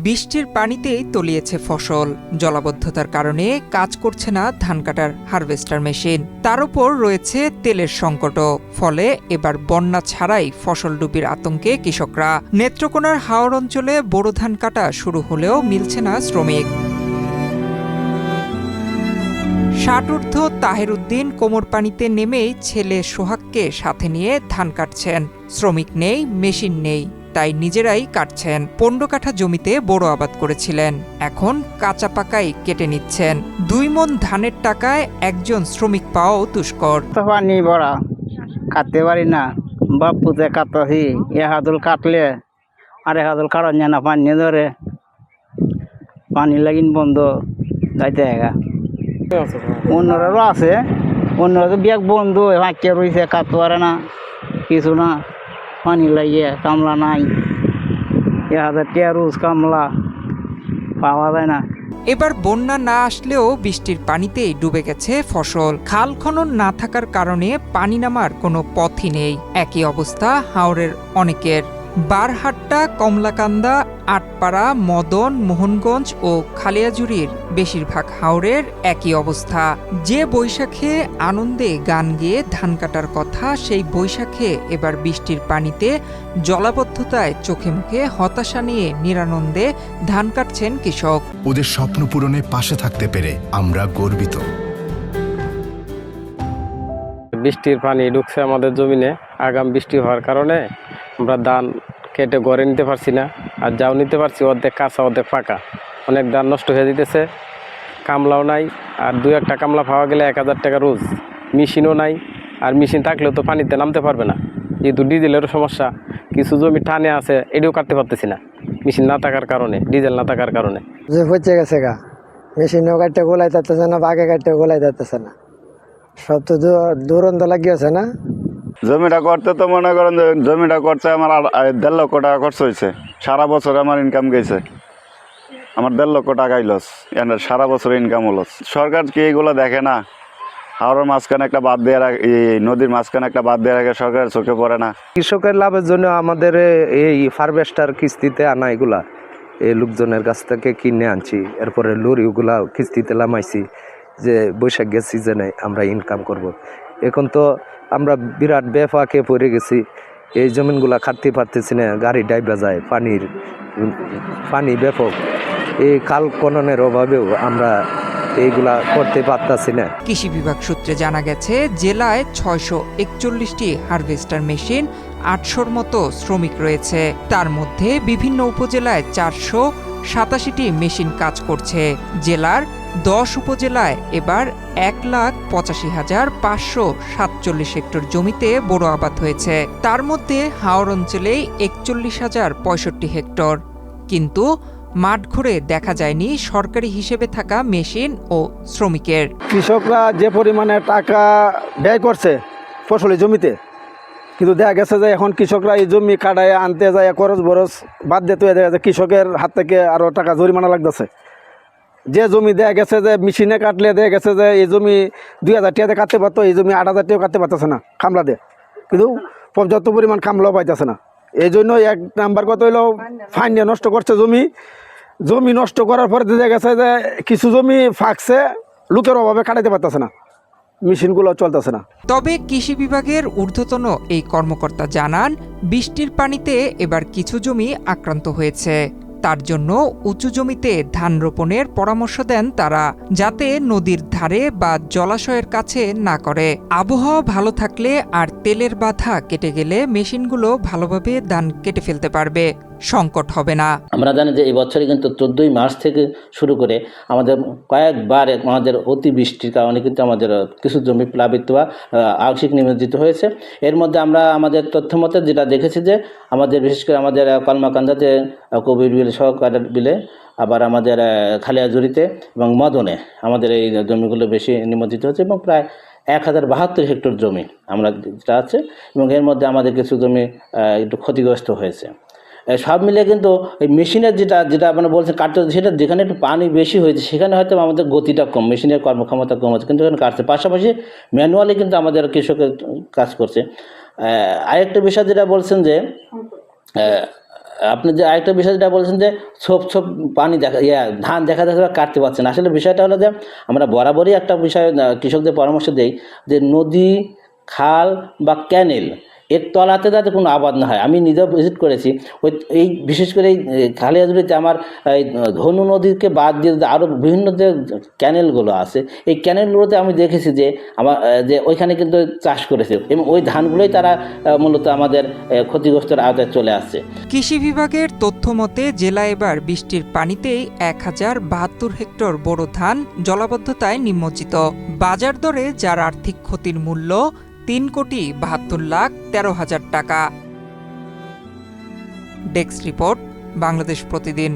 বৃষ্টির পানিতেই তলিয়েছে ফসল। জলাবদ্ধতার কারণে কাজ করছে না ধান কাটার হারভেস্টার মেশিন। তার উপর রয়েছে তেলের সংকটও। ফলে এবার বন্যা ছাড়াই ফসল ডুবির আতঙ্কে কৃষকরা। নেত্রকোনার হাওর অঞ্চলে বোরো ধান কাটা শুরু হলেও মিলছে না শ্রমিক। ষাটঊর্ধ্ব তাহের উদ্দিন কোমর পানিতে নেমেই ছেলে সোহাগকে সাথে নিয়ে ধান কাটছেন। শ্রমিক নেই, মেশিন নেই, তাই নিজেরাই কাটছেন। 15 কাঠা জমিতে বোরো আবাদ করেছিলেন, এখন কাঁচা পাকাই কেটে নিচ্ছেন। 2 মণ ধানের টাকায় একজন শ্রমিক পাওয়াও দুষ্কর। পানি ভরা কাটতে পারি না, বাপুতে কাটতেছি। হাদুল কাটলে আর হাদুল কাটার যায় না, পানি ধরে পানি লাগিন বন্ধ যাইতে গা। অন্যরাও আছে, অন্যরা তো ব্যাগ বন্ধু হাঁকে রয়েছে, কাটতে পারে না কিছু না, পানি লাগিয়ে কামলা নাই। 1000 টাকা রোজ কামলা পাওয়া যায় না। এবার বন্যা না আসলেও বৃষ্টির পানিতেই ডুবে গেছে ফসল। খাল খনন না থাকার কারণে পানি নামার কোনো পথই নেই। একই অবস্থা হাওরের অনেকের। বারহাট্টা, কমলাকান্দা, আটপাড়া, মদন, মোহনগঞ্জ ও খালিয়াজুড়ির বেশিরভাগ হাওরের একই অবস্থা। যে বৈশাখে আনন্দে গান গেয়ে ধান কাটার কথা, সেই বৈশাখে এবার বৃষ্টির পানিতে জলাবদ্ধতায় চোখে মুখে হতাশা নিয়ে নিরানন্দে ধান কাটছেন কৃষক। ওদের স্বপ্ন পূরণে পাশে থাকতে পেরে আমরা গর্বিত। বৃষ্টির পানি ঢুকছে আমাদের জমিনে। আগাম বৃষ্টি হওয়ার কারণে আমরা ধান কেটে ঘরে নিতে পারছি না, আর যাও নিতে পারছি অর্ধেক কাঁচা অর্ধেক পাকা। অনেক ধান নষ্ট হয়ে যেতেছে, কামলাও নাই। আর 2-1টা কামলা পাওয়া গেলে 1000 টাকা রোজ। মেশিনও নাই, আর মেশিন থাকলেও তো পানিতে নামতে পারবে না, যেহেতু ডিজেলেরও সমস্যা। কিছু জমি টানে আছে, এটাও কাটতে পারতেছি না মেশিন না থাকার কারণে, ডিজেল না থাকার কারণে। যে হচ্ছে গেছে গা, মেশিনেও কাটতে গোলাই যাচ্ছে না, বাঘে কাটতে গোলাই যাচ্ছে না, সব তো দুরন্ত লাগিয়েছে না। জমিটা করতে তো মনে করেন যে জমিটা করতে আমার 1.5 লক্ষ টাকা খরচ হয়েছে। সারা বছর আমার ইনকাম গেছে, আমার 1.5 লক্ষ টাকাই লস। সারা বছর ইনকাম হলো। সরকার কি এইগুলো দেখে না? হাওড়ের মাঝখানে একটা বাদ দিয়ে রাখে, নদীর মাঝখানে একটা বাদ দিয়ে রাখে, সরকারের চোখে পড়ে না। কৃষকের লাভের জন্য আমাদের এই হারভেস্টার কিস্তিতে আনা, এগুলা এই লোকজনের কাছ থেকে কিনে আনছি। এরপরে লরিগুলা কিস্তিতে নামাইছি, যে বৈশাখ গেছে সিজনে আমরা ইনকাম করব। এখন তো আমরা বিরাট বেফাকে পড়ে গেছি, এই জমিনগুলা খাটতে পারতেছি না, গাড়ি ডাইবা যায়, পানি ব্যাপক। এই খাল খননের অভাবেও আমরা এইগুলা করতে পারতাছি না। কৃষি বিভাগ সূত্রে জানা গেছে, জেলায় 641টি হারভেস্টার মেশিন, 800-র মতো শ্রমিক রয়েছে। তার মধ্যে বিভিন্ন উপজেলায় 487টি মেশিন কাজ করছে। জেলার 10 উপজেলায় এবার 1,85,547 হেক্টর জমিতে বোরো আবাদ হয়েছে। তার মধ্যে হাওর অঞ্চলেই 41,065 হেক্টর। কিন্তু মাঠ ঘুরে দেখা যায়নি সরকারি হিসেবে থাকা মেশিন ও শ্রমিকের। কৃষকরা যে পরিমাণে টাকা ব্যয় করছে ফসলের জমিতে, কিন্তু দেখা গেছে যে এখন কৃষকরা এই জমি কাটায় আনতে যায়, খরচ বরচ বাদ দিতে দেখা যায় কৃষকের হাত থেকে আরও টাকা জরিমানা লাগতেছে। যে জমি দেখা গেছে যে মেশিনে কাটলে দেখা গেছে যে এই জমি 2000 টাকাতে কাটতে পারতো, এই জমি 8000 টাকাও কাটতে পারতেছে না কামলা দিয়ে, কিন্তু পর্যাপ্ত পরিমাণ কামলাও পাইতেছে না। এই জন্য 1 নাম্বার কথা হইলো ফাইন নিয়ে নষ্ট করছে জমি নষ্ট করার পরে দেখা গেছে যে কিছু জমি ফাঁকছে, লোকের অভাবে কাটাইতে পারতেছে না, মেশিনগুলো চলতেছে না। তবে কৃষি বিভাগের ঊর্ধ্বতন এই কর্মকর্তা জানান, বৃষ্টির পানিতে এবার কিছু জমি আক্রান্ত হয়েছে। তার জন্য উঁচু জমিতে ধান রোপণের পরামর্শ দেন তারা, যাতে নদীর ধারে বা জলাশয়ের কাছে না করে। আবহাওয়া ভালো থাকলে আর তেলের বাধা কেটে গেলে মেশিনগুলো ভালোভাবে ধান কেটে ফেলতে পারবে, সংকট হবে না। আমরা জানি যে এই বছরে কিন্তু 14ই মার্চ থেকে শুরু করে আমাদের কয়েকবার আমাদের অতিবৃষ্টির কারণে কিন্তু আমাদের কিছু জমি প্লাবিত বা আংশিক নিমজ্জিত হয়েছে। এর মধ্যে আমরা আমাদের তথ্য মতে যেটা দেখেছি যে আমাদের বিশেষ করে আমাদের কলমাকান্দাতে, কবির বিল, সহকার বিলে, আবার আমাদের খালিয়াজুড়িতে এবং মদনে আমাদের এই জমিগুলো বেশি নিমজ্জিত হচ্ছে, এবং প্রায় 1072 হেক্টর জমি আমরা যেটা আছে, এবং এর মধ্যে আমাদের কিছু জমি একটু ক্ষতিগ্রস্ত হয়েছে। সব মিলে কিন্তু এই মেশিনের যেটা মানে বলছেন কাটতে, সেটা যেখানে একটু পানি বেশি হয়েছে সেখানে হয়তো আমাদের গতিটা কম, মেশিনের কর্মক্ষমতা কম আছে, কিন্তু এখানে কাটছে। পাশাপাশি ম্যানুয়ালি কিন্তু আমাদের কৃষকের কাজ করছে। আরেকটা বিষয় যেটা বলছেন যে আপনি যে আরেকটা বিষয় যেটা বলেছেন যে ছোপ পানি ধান দেখা যাচ্ছে বা কাটতে পারছেন, আসলে বিষয়টা হলো যে আমরা বরাবরই একটা বিষয় কৃষকদের পরামর্শ দেই যে নদী, খাল বা ক্যানেল এর তলাতে যাতে কোনো আবাদ না হয়। আমি নিজেও ভিজিট করেছি এই বিশেষ করে এই খালিয়াজুড়িতে আমার এই ধনু নদীকে বাদ দিয়ে আরও বিভিন্ন যে ক্যানেলগুলো আছে, এই ক্যানেলগুলোতে আমি দেখেছি যে যে ওইখানে কিন্তু চাষ করেছে এবং ওই ধানগুলোই তারা মূলত আমাদের ক্ষতিগ্রস্তের আওতায় চলে আসছে। কৃষি বিভাগের তথ্য মতে জেলায় এবার বৃষ্টির পানিতেই 1072 হেক্টর বোরো ধান জলাবদ্ধতায় নিমজ্জিত। বাজার দরে যার আর্থিক ক্ষতির মূল্য 3,72,13,000 টাকা। ডেস্ক রিপোর্ট, বাংলাদেশ প্রতিদিন।